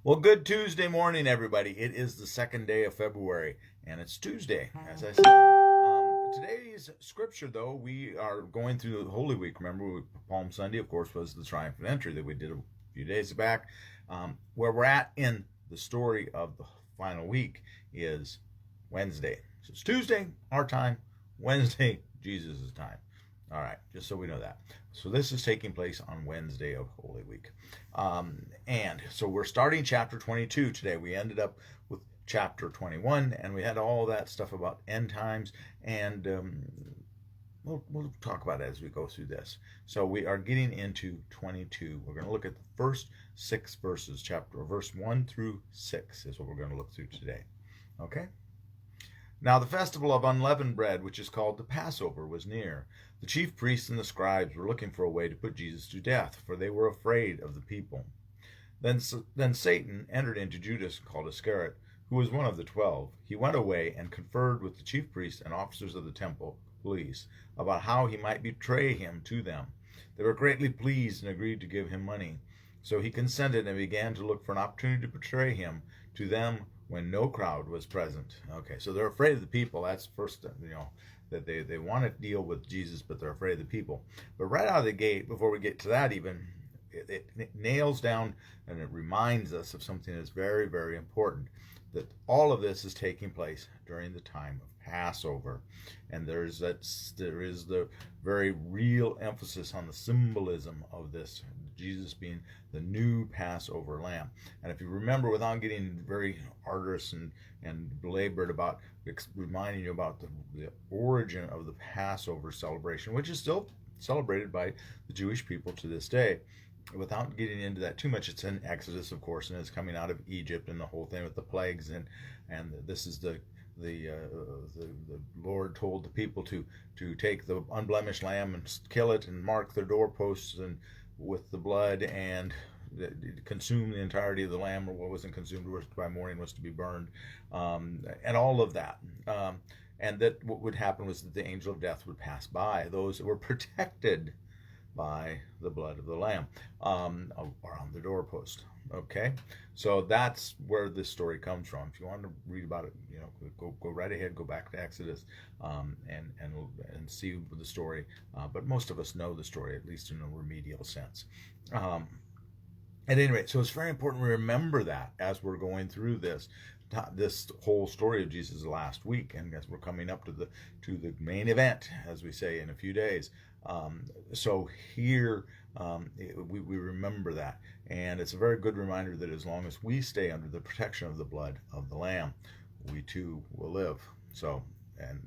Well, good Tuesday morning, everybody. It is the second day of February, and it's Tuesday, as I said. Today's scripture, though, we are going through Holy Week. Remember, Palm Sunday, of course, was the triumphant entry that we did a few days back. Where we're at in the story of the final week is Wednesday. So it's Tuesday, our time, Wednesday, Jesus' time. All right, just so we know that. So this is taking place on Wednesday of Holy Week. And so we're starting chapter 22 today. We ended up with chapter 21, and we had all that stuff about end times, and we'll talk about it as we go through this. So we are getting into 22. We're going to look at the first 6 verses, verse 1 through 6 is what we're going to look through today. Okay? Now the festival of Unleavened Bread, which is called the Passover, was near. The chief priests and the scribes were looking for a way to put Jesus to death, for they were afraid of the people. Then Satan entered into Judas, called Iscariot, who was one of the 12. He went away and conferred with the chief priests and officers of the temple police about how he might betray him to them. They were greatly pleased and agreed to give him money. So he consented and began to look for an opportunity to betray him to them when no crowd was present. Okay, so they're afraid of the people. That's first, that they want to deal with Jesus, but they're afraid of the people. But right out of the gate, before we get to that even, it nails down and it reminds us of something that's very, very important, that all of this is taking place during the time of Passover. And there is the very real emphasis on the symbolism of this, Jesus being the new Passover lamb. And if you remember, without getting very arduous and belabored about reminding you about the origin of the Passover celebration, which is still celebrated by the Jewish people to this day, without getting into that too much, it's in Exodus, of course, and it's coming out of Egypt and the whole thing with the plagues, and this is the Lord told the people to take the unblemished lamb and kill it and mark their doorposts and with the blood and consume the entirety of the lamb, or what wasn't consumed by morning was to be burned, and all of that. And that what would happen was that the angel of death would pass by those that were protected by the blood of the lamb around the doorpost. Okay, so that's where this story comes from. If you want to read about it, go right ahead, go back to Exodus, and see the story. But most of us know the story, at least in a remedial sense. At any rate, so it's very important to remember that as we're going through this whole story of Jesus last week, and as we're coming up to the main event, as we say, in a few days. So here we remember that, and it's a very good reminder that as long as we stay under the protection of the blood of the Lamb, we too will live. So, and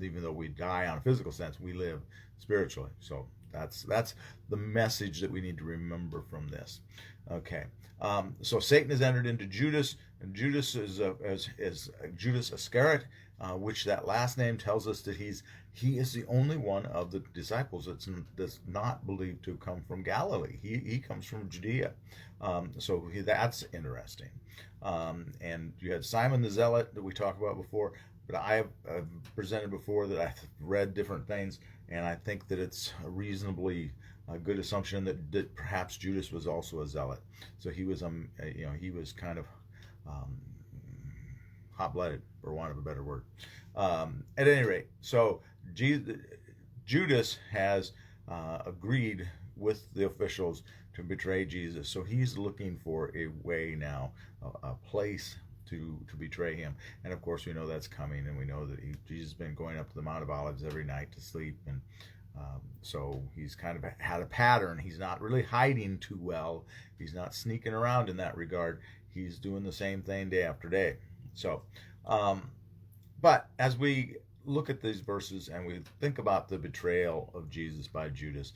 even though we die on a physical sense, we live spiritually. So that's the message that we need to remember from this. Okay, so Satan has entered into Judas, and Judas is Judas Iscariot, which that last name tells us that he is the only one of the disciples that's not believed to come from Galilee. He comes from Judea, so that's interesting. And you had Simon the Zealot that we talked about before, but I've presented before that I've read different things, and I think that it's a reasonably good assumption that perhaps Judas was also a zealot. So he was he was kind of hot-blooded, for want of a better word. At any rate, so Judas has agreed with the officials to betray Jesus. So he's looking for a way now, a place to betray him. And of course, we know that's coming, and we know that Jesus has been going up to the Mount of Olives every night to sleep, and so he's kind of had a pattern. He's not really hiding too well. He's not sneaking around in that regard. He's doing the same thing day after day. So, but as we look at these verses and we think about the betrayal of Jesus by Judas,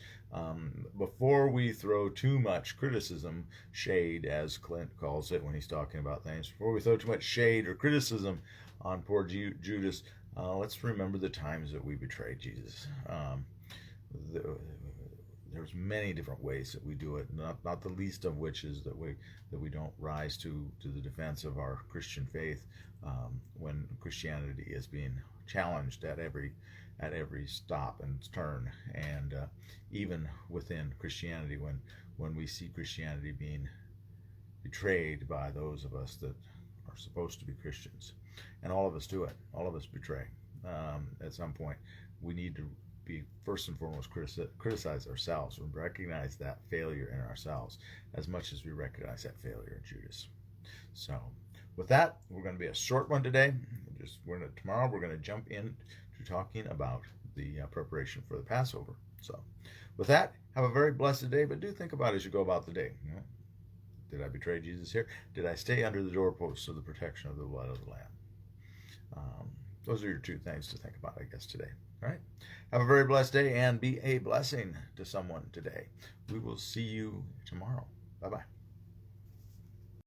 before we throw too much criticism, shade, as Clint calls it when he's talking about things, before we throw too much shade or criticism on poor Judas, let's remember the times that we betrayed Jesus. There's many different ways that we do it, not the least of which is that we don't rise to the defense of our Christian faith when Christianity is being challenged at every stop and turn, and even within Christianity when we see Christianity being betrayed by those of us that are supposed to be Christians. And all of us do it. All of us betray. At some point, we need to be first and foremost criticize ourselves and recognize that failure in ourselves as much as we recognize that failure in Judas. So with that, we're going to be a short one today. Tomorrow we're going to jump into talking about the preparation for the Passover. So with that, have a very blessed day, but do think about it as you go about the day. Did I betray Jesus here? Did I stay under the doorposts of the protection of the blood of the Lamb? Those are your two things to think about, I guess, today. All right? Have a very blessed day and be a blessing to someone today. We will see you tomorrow. Bye-bye.